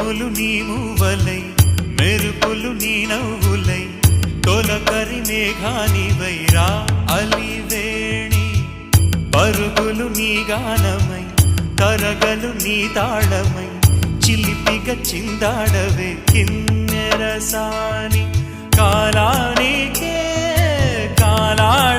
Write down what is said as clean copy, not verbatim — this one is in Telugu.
ఉరుములు నీ మూవలై మెరుపులు నీ నవ్వులై తొలకరి మేఘానివై రా అలివేణి పరుగులు నీ గానమై తరగలు నీ తాళమై చిలిపిగా చిందాడవే కిన్నెరసాని కాలానికే కాలాడ